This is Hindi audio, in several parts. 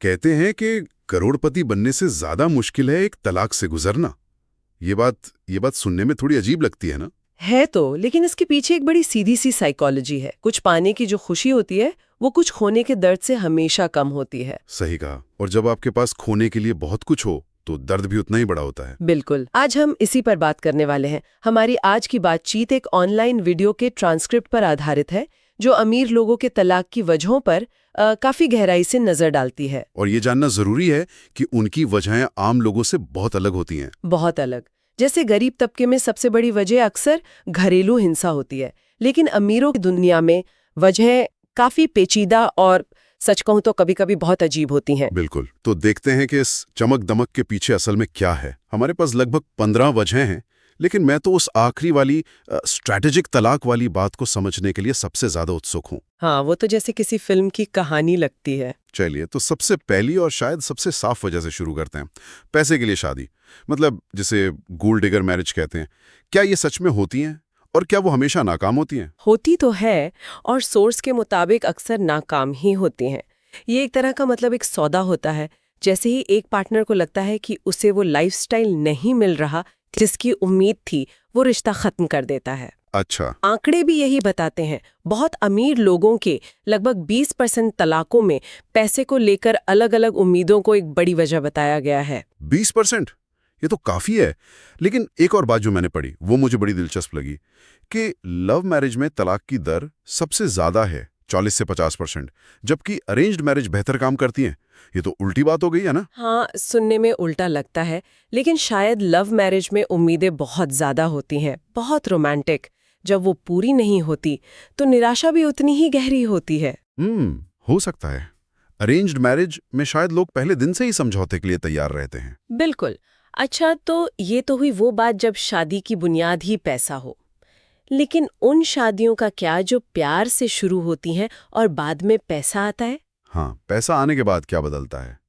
कहते हैं कि करोड़पति बनने से ज्यादा मुश्किल है एक तलाक से गुजरना। ये बात सुनने में थोड़ी अजीब लगती है ना? है तो, लेकिन इसके पीछे एक बड़ी सीधी सी साइकोलॉजी है। कुछ पाने की जो खुशी होती है वो कुछ खोने के दर्द से हमेशा कम होती है। सही कहा। और जब आपके पास खोने के लिए बहुत कुछ हो तो दर्द भी उतना ही बड़ा होता है। बिल्कुल। आज हम इसी पर बात करने वाले हैं। हमारी आज की बातचीत एक ऑनलाइन वीडियो के ट्रांसक्रिप्ट पर आधारित है जो अमीर लोगों के तलाक की वजहों पर काफी गहराई से नजर डालती है। और ये जानना जरूरी है कि उनकी वजहें आम लोगों से बहुत अलग होती हैं। बहुत अलग। जैसे गरीब तबके में सबसे बड़ी वजह अक्सर घरेलू हिंसा होती है, लेकिन अमीरों की दुनिया में वजहें काफी पेचीदा और सच कहूं तो कभी-कभी बहुत अजीब होती हैं। बिल्कुल। तो देखते हैं कि इस चमक दमक के पीछे असल में क्या है। हमारे पास लगभग 15 वजहें हैं, लेकिन मैं तो उस आखिरी वाली स्ट्रैटेजिक तलाक वाली बात को समझने के लिए सबसे ज्यादा उत्सुक हूं। हाँ, वो तो जैसे किसी फिल्म की कहानी लगती है। चलिए, तो सबसे पहली और शायद सबसे साफ वजह से शुरू करते हैं। पैसे के लिए शादी, मतलब जिसे गोल्ड डिगर मैरिज कहते हैं। क्या ये सच में होती हैं और क्या वो हमेशा नाकाम होती हैं? होती तो है, और सोर्स के मुताबिक अक्सर नाकाम ही होती हैं। ये एक तरह का मतलब एक सौदा होता है। जैसे ही एक पार्टनर को लगता है कि उसे वो लाइफस्टाइल नहीं मिल रहा जिसकी उम्मीद थी, वो रिश्ता खत्म कर देता है। अच्छा। आंकड़े भी यही बताते हैं। बहुत अमीर लोगों के लगभग 20% तलाकों में पैसे को लेकर अलग-अलग उम्मीदों को एक बड़ी वजह बताया गया है। 20%? ये तो काफी है। लेकिन एक और बात जो मैंने पढ़ी वो मुझे बड़ी दिलचस्प लगी कि लव मैरिज में तलाक की दर सबसे ज्यादा है, 40 से 50%, जबकि अरेंज्ड मैरिज बेहतर काम करती है। ये तो उल्टी बात हो गई है ना? हाँ, सुनने में उल्टा लगता है, लेकिन शायद लव मैरिज में उम्मीदें बहुत ज्यादा होती हैं, बहुत रोमांटिक। जब वो पूरी नहीं होती तो निराशा भी उतनी ही गहरी होती है। हो सकता है। अरेंज्ड मैरिज में शायद लोग पहले दिन से ही समझौते के लिए तैयार रहते हैं। बिल्कुल। अच्छा, तो ये तो हुई वो बात जब शादी की बुनियाद ही पैसा हो। लेकिन उन शादियों का क्या जो प्यार से शुरू होती हैं और बाद में पैसा आता है? हाँ, पैसा आने के बाद क्या बदलता है?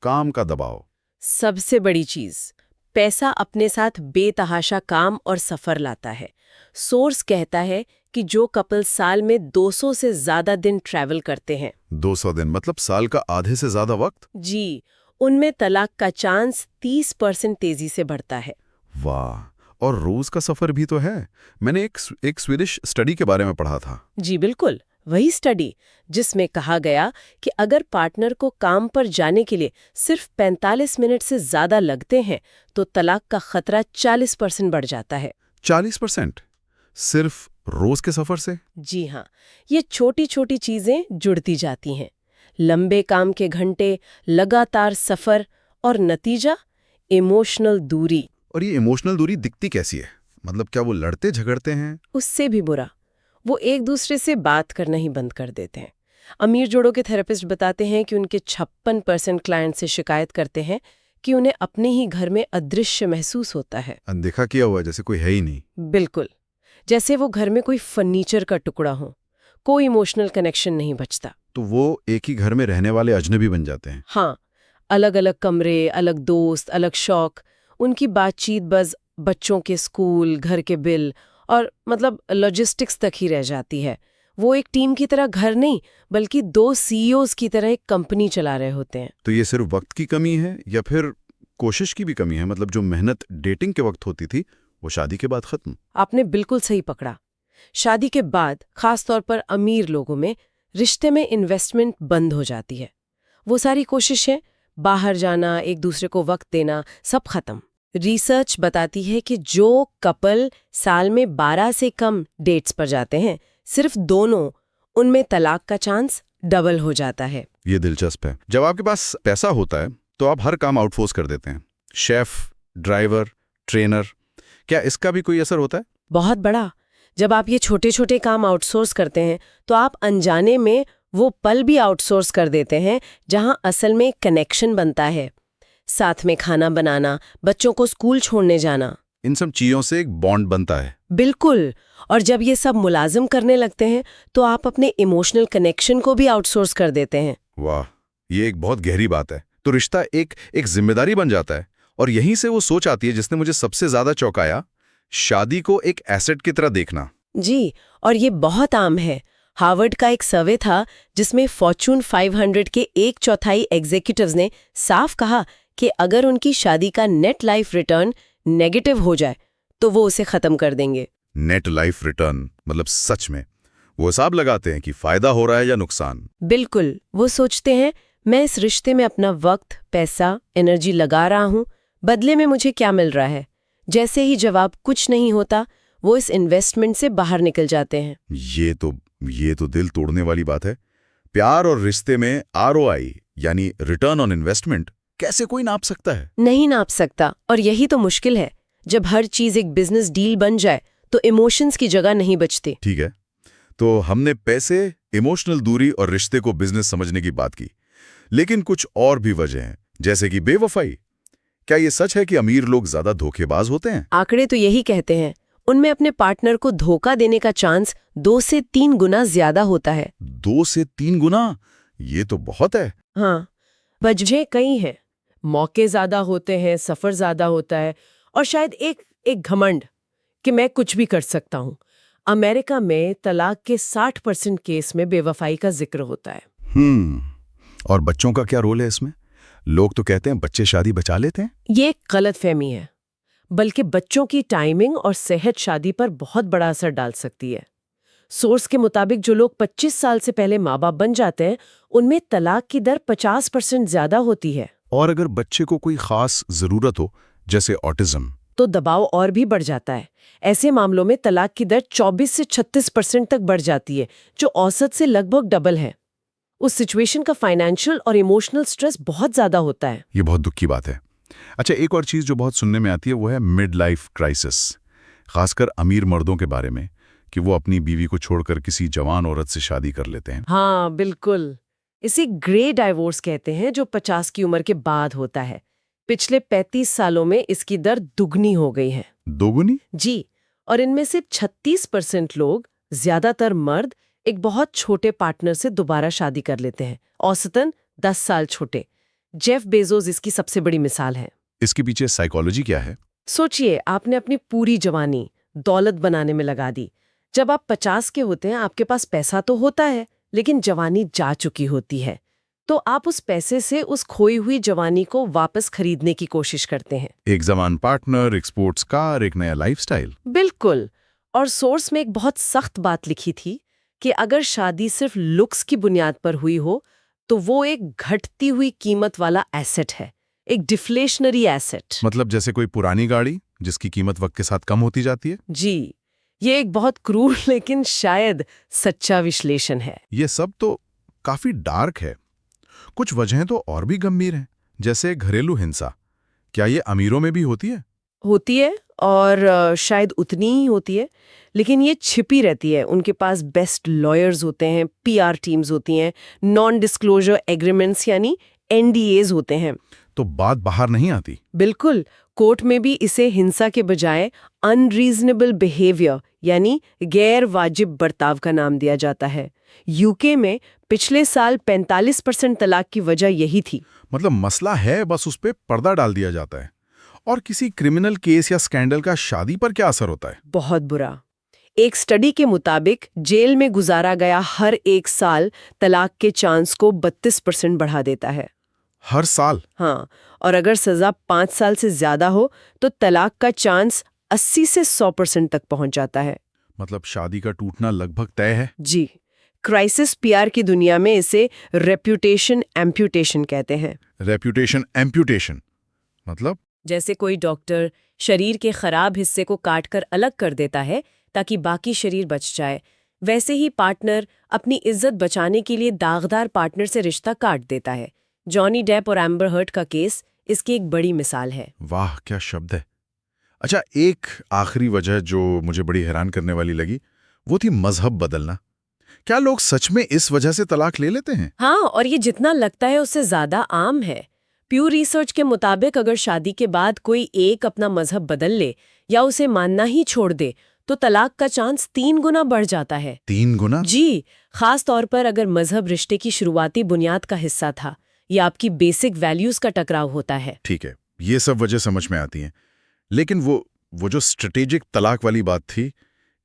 काम का दबाव। सबसे बड़ी चीज, पैसा अपने साथ बेतहाशा काम और सफर लाता है। सोर्स कहता है कि जो कपल साल में 200 से ज्यादा दिन ट्रैवल करते हैं, 200 दिन मतलब साल का आधे से ज्यादा वक्त? जी, उनमें तलाक का चांस 30% तेजी से बढ़ता है। वाह! और रोज का सफर भी तो है। मैंने एक स्वीडिश स्टडी के बारे में पढ़ा था। जी बिल्कुल, वही स्टडी जिसमें कहा गया कि अगर पार्टनर को काम पर जाने के लिए सिर्फ 45 मिनट से ज्यादा लगते हैं तो तलाक का खतरा 40% बढ़ जाता है। 40%? सिर्फ रोज के सफर से? जी हाँ, ये छोटी छोटी चीजें जुड़ती जाती हैं। लंबे काम के घंटे, लगातार सफर और नतीजा इमोशनल दूरी। और ये इमोशनल दूरी दिखती कैसी है? मतलब क्या वो लड़ते झगड़ते हैं? उससे भी बुरा, वो एक दूसरे से बात करना ही बंद कर देते हैं। अमीर जोड़ों के थेरेपिस्ट बताते हैं कि उनके 56% क्लाइंट से शिकायत करते हैं कि उन्हें अपने ही घर में अदृश्य महसूस होता है। अनदेखा किया हुआ, जैसे कोई है ही नहीं। बिल्कुल, जैसे वो घर में कोई फर्नीचर का टुकड़ा हो, कोई इमोशनल कनेक्शन नहीं बचता। तो वो एक ही घर में रहने वाले अजनबी बन जाते हैं। हाँ, अलग अलग कमरे, अलग दोस्त, अलग शौक। उनकी बातचीत बस बच्चों के स्कूल, घर के बिल और मतलब लॉजिस्टिक्स तक ही रह जाती है। वो एक टीम की तरह घर नहीं, बल्कि 2 सीईओज की तरह एक कंपनी चला रहे होते हैं। तो ये सिर्फ वक्त की कमी है या फिर कोशिश की भी कमी है? मतलब जो मेहनत डेटिंग के वक्त होती थी वो शादी के बाद खत्म? आपने बिल्कुल सही पकड़ा। शादी के बाद खासतौर पर अमीर लोगों में रिश्ते में इन्वेस्टमेंट बंद हो जाती है। वो सारी कोशिशें, बाहर जाना, एक दूसरे को वक्त देना, सब खत्म। रिसर्च बताती है कि जो कपल साल में 12 से कम डेट्स पर जाते हैं, सिर्फ दोनों, उनमें तलाक का चांस डबल हो जाता है। ये दिलचस्प है। जब आपके पास पैसा होता है तो आप हर काम आउटसोर्स कर देते हैं। Chef, driver, trainer. क्या इसका भी कोई असर होता है? बहुत बड़ा। जब आप ये छोटे छोटे काम आउटसोर्स करते हैं तो आप अनजाने में वो पल भी आउटसोर्स कर देते हैं जहां असल में कनेक्शन बनता है। साथ में खाना बनाना, बच्चों को स्कूल छोड़ने जाना, इन सब चीजों से एक बॉन्ड बनता है। बिल्कुल। और जब ये सब मुलाजिम करने लगते हैं तो आप अपने इमोशनल कनेक्शन को भी आउटसोर्स कर देते हैं। वाह, ये एक बहुत गहरी बात है। तो रिश्ता एक जिम्मेदारी बन जाता है। और यहीं से वो सोच आती है जिसने मुझे सबसे ज्यादा चौंकाया, शादी को एक एसेट की तरह देखना। जी, और ये बहुत आम है। हार्वर्ड का एक सर्वे था जिसमें फॉर्च्यून 500 के 1/4 एग्जीक्यूटिव्स ने साफ कहा कि अगर उनकी शादी का नेट लाइफ रिटर्न नेगेटिव हो जाए तो वो उसे खत्म कर देंगे। नेट लाइफ रिटर्न मतलब सच में वो हिसाब लगाते हैं कि फायदा हो रहा है या नुकसान। बिल्कुल, वो सोचते हैं मैं इस रिश्ते में अपना वक्त, पैसा, एनर्जी लगा रहा हूं, बदले में मुझे क्या मिल रहा है। जैसे ही जवाब कुछ नहीं होता, वो इस इन्वेस्टमेंट से बाहर निकल जाते हैं। ये तो दिल तोड़ने वाली बात है। प्यार और रिश्ते में ROI यानी रिटर्न ऑन इन्वेस्टमेंट कैसे कोई नाप सकता है? नहीं नाप सकता, और यही तो मुश्किल है। जब हर चीज एक बिजनेस डील बन जाए तो इमोशंस की जगह नहीं बचती। ठीक है, तो हमने पैसे, इमोशनल दूरी और रिश्ते को बिजनेस समझने की बात की, लेकिन कुछ और भी वजह हैं, जैसे कि बेवफाई। क्या ये सच है कि अमीर लोग ज्यादा धोखेबाज होते हैं? आंकड़े तो यही कहते हैं। उनमें अपने पार्टनर को धोखा देने का चांस 2 से 3 गुना ज्यादा होता है। 2 से 3 गुना? ये तो बहुत है। हाँ, वजह कई हैं। मौके ज्यादा होते हैं, सफर ज्यादा होता है, और शायद एक घमंड कि मैं कुछ भी कर सकता हूँ। अमेरिका में तलाक के 60% केस में बेवफाई का जिक्र होता है। और बच्चों का क्या रोल है इसमें? लोग तो कहते हैं बच्चे शादी बचा लेते हैं। ये एक गलतफहमी है, बल्कि बच्चों की टाइमिंग और सेहत शादी पर बहुत बड़ा असर डाल सकती है। सोर्स के मुताबिक जो लोग 25 साल से पहले माँ बाप बन जाते हैं, उनमें तलाक की दर 50% ज्यादा होती है। और अगर बच्चे को कोई खास जरूरत हो, जैसे ऑटिज्म, तो दबाव और भी बढ़ जाता है। ऐसे मामलों में तलाक की दर 24 से 36% तक बढ़ जाती है, जो औसत से लगभग डबल है। उस सिचुएशन का फाइनेंशियल और इमोशनल स्ट्रेस बहुत ज्यादा होता है। ये बहुत दुख की बात है। अच्छा, एक और चीज जो बहुत सुनने में आती है वो है मिड लाइफ क्राइसिस, खासकर अमीर मर्दों के बारे में, कि वो अपनी बीवी को छोड़कर किसी जवान औरत से शादी कर लेते हैं। हाँ बिल्कुल, इसे ग्रे डाइवोर्स कहते हैं, जो 50 की उम्र के बाद होता है। पिछले 35 सालों में इसकी दर दुगनी हो गई है। दोगुनी? जी, और इनमें से 36% लोग, ज्यादातर मर्द, एक बहुत छोटे पार्टनर से दोबारा शादी कर लेते हैं, औसतन 10 साल छोटे। जेफ बेजोस इसकी सबसे बड़ी मिसाल है। इसके पीछे साइकोलॉजी क्या है? सोचिए, आपने अपनी पूरी जवानी दौलत बनाने में लगा दी। जब आप 50 के होते हैं, आपके पास पैसा तो होता है, लेकिन जवानी जा चुकी होती है। तो आप उस पैसे से उस खोई हुई जवानी को वापस खरीदने की कोशिश करते हैं। एक जवान पार्टनर, एक स्पोर्ट्स कार, एक नया लाइफस्टाइल। बिल्कुल। और सोर्स में एक बहुत सख्त बात लिखी थी कि अगर शादी सिर्फ लुक्स की बुनियाद पर हुई हो तो वो एक घटती हुई कीमत वाला एसेट है, एक डिफ्लेशनरी एसेट। मतलब जैसे कोई पुरानी गाड़ी जिसकी कीमत वक्त के साथ कम होती जाती है। जी, ये एक बहुत क्रूर लेकिन शायद सच्चा विश्लेषण है। ये सब तो काफी डार्क है। कुछ वजहें तो और भी गंभीर हैं, जैसे घरेलू हिंसा। क्या ये अमीरों में भी होती है? होती है, और शायद उतनी ही होती है, लेकिन ये छिपी रहती है। उनके पास बेस्ट लॉयर्स होते हैं, PR टीम्स होती हैं, नॉन डिस्क्लोजर एग्रीमेंट्स यानी NDAs होते हैं। तो बात बाहर नहीं आती। बिल्कुल, कोर्ट में भी इसे हिंसा के बजाय अनरीजनेबल बिहेवियर यानी गैर वाजिब बर्ताव का नाम दिया जाता है। UK में पिछले साल 45% तलाक की वजह यही थी। मतलब मसला है, बस उस पे पर्दा डाल दिया जाता है। और किसी क्रिमिनल केस या स्कैंडल का शादी पर क्या असर होता है? बहुत बुरा। एक स्टडी के मुताबिक जेल में गुजारा गया हर 1 साल तलाक के चांस को 32% बढ़ा देता है। हर साल? हाँ, और अगर सजा 5 साल से ज्यादा हो तो तलाक का चांस 80 से 100% तक पहुंच जाता है। मतलब शादी का टूटना लगभग तय है। जी, क्राइसिस PR की दुनिया में इसे रेप्यूटेशन एम्प्यूटेशन कहते हैं। रेप्यूटेशन एम्प्यूटेशन मतलब? जैसे कोई डॉक्टर शरीर के खराब हिस्से को काटकर अलग कर देता है ताकि बाकी शरीर बच जाए, वैसे ही पार्टनर अपनी इज्जत बचाने के लिए दागदार पार्टनर से रिश्ता काट देता है। जॉनी डेप और एम्बर हर्ट का केस इसकी एक बड़ी मिसाल है। वाह, क्या शब्द है। अच्छा, एक आखिरी वजह जो मुझे बड़ी हैरान करने वाली लगी वो थी मजहब बदलना। क्या लोग सच में इस वजह से तलाक ले लेते हैं? हाँ, और ये जितना लगता है उससे ज्यादा आम है। प्यू रिसर्च के मुताबिक अगर शादी के बाद कोई एक अपना मजहब बदल ले या उसे मानना ही छोड़ दे तो तलाक का चांस 3 गुना बढ़ जाता है। 3 गुना? जी, खास तौर पर अगर मजहब रिश्ते की शुरुआती बुनियाद का हिस्सा था या आपकी बेसिक वैल्यूज का टकराव होता है। ठीक है, ये सब वजह समझ में आती हैं, लेकिन वो जो स्ट्रेटेजिक तलाक वाली बात थी,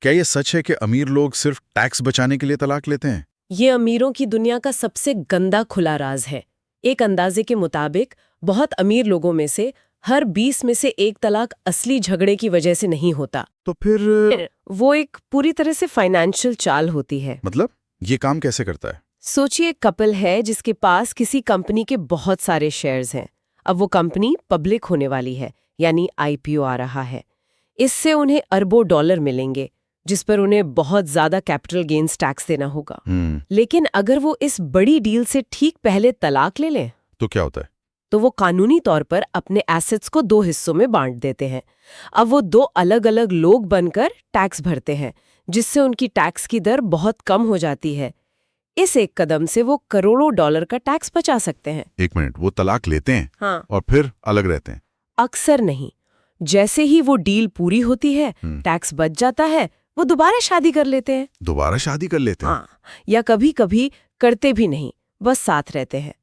क्या ये सच है कि अमीर लोग सिर्फ टैक्स बचाने के लिए तलाक लेते हैं? ये अमीरों की दुनिया का सबसे गंदा खुला राज है। एक अंदाजे के मुताबिक बहुत अमीर लोगों में से हर 20 में से एक तलाक असली झगड़े की वजह से नहीं होता। तो फिर वो एक पूरी तरह से फाइनेंशियल चाल होती है। मतलब ये काम कैसे करता है? सोचिए, एक कपल है जिसके पास किसी कंपनी के बहुत सारे शेयर्स हैं। अब वो कंपनी पब्लिक होने वाली है, यानी आईपीओ आ रहा है। इससे उन्हें अरबों डॉलर मिलेंगे, जिस पर उन्हें बहुत ज्यादा कैपिटल गेन्स टैक्स देना होगा। लेकिन अगर वो इस बड़ी डील से ठीक पहले तलाक ले लें, तो क्या होता है? तो वो कानूनी तौर पर अपने एसेट्स को 2 हिस्सों में बांट देते हैं। अब वो 2 अलग-अलग लोग बनकर टैक्स भरते हैं, जिससे उनकी टैक्स की दर बहुत कम हो जाती है। इस एक कदम से वो करोड़ों डॉलर का टैक्स बचा सकते हैं। एक मिनट, वो तलाक लेते हैं हाँ। और फिर अलग रहते हैं? अक्सर नहीं। जैसे ही वो डील पूरी होती है, टैक्स बच जाता है, वो दोबारा शादी कर लेते हैं। दोबारा शादी कर लेते हैं? हाँ, या कभी-कभी करते भी नहीं, बस साथ रहते हैं।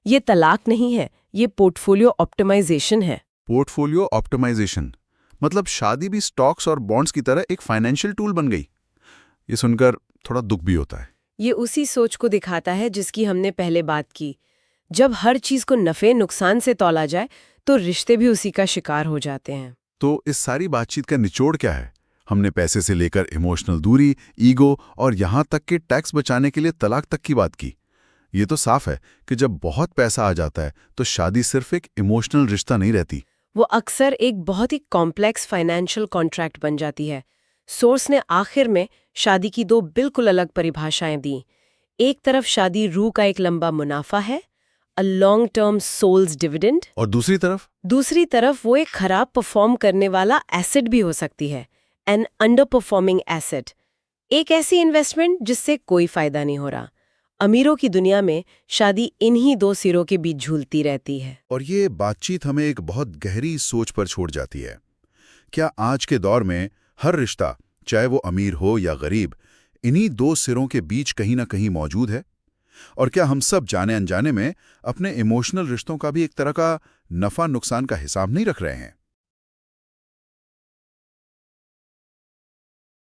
ये तलाक नहीं है, ये पोर्टफोलियो ऑप्टिमाइजेशन है। पोर्टफोलियो ऑप्टिमाइजेशन मतलब शादी भी स्टॉक्स और बॉन्ड्स की तरह एक फाइनेंशियल टूल बन गई। ये सुनकर थोड़ा दुख भी होता है। ये उसी सोच को दिखाता है जिसकी हमने पहले बात की। जब हर चीज को नफे नुकसान से तौला जाए, तो रिश्ते भी उसी का शिकार हो जाते हैं। तो इस सारी बातचीत का निचोड़ क्या है? हमने पैसे से लेकर इमोशनल दूरी, ईगो और यहाँ तक कि टैक्स बचाने के लिए तलाक तक की बात की। ये तो साफ है कि जब बहुत पैसा आ जाता है तो शादी सिर्फ एक इमोशनल रिश्ता नहीं रहती। वो अक्सर एक बहुत ही कॉम्प्लेक्स फाइनेंशियल कॉन्ट्रैक्ट बन जाती है। सोर्स ने आखिर में शादी की 2 बिल्कुल अलग परिभाषाएं दी। एक तरफ शादी रूह का एक लंबा मुनाफा है, a long term souls dividend, और दूसरी तरफ वो एक खराब परफॉर्म करने वाला एसेट भी हो सकती है, एन अंडर परफॉर्मिंग एसेट। एक ऐसी इन्वेस्टमेंट जिससे कोई फायदा नहीं हो रहा। अमीरों की दुनिया में शादी इन्हीं 2 सिरों के बीच झूलती रहती है। और ये बातचीत हमें एक बहुत गहरी सोच पर छोड़ जाती है। क्या आज के दौर में हर रिश्ता, चाहे वो अमीर हो या गरीब, इन्हीं 2 सिरों के बीच कहीं ना कहीं मौजूद है? और क्या हम सब जाने अनजाने में अपने इमोशनल रिश्तों का भी एक तरह का नफा नुकसान का हिसाब नहीं रख रहे हैं?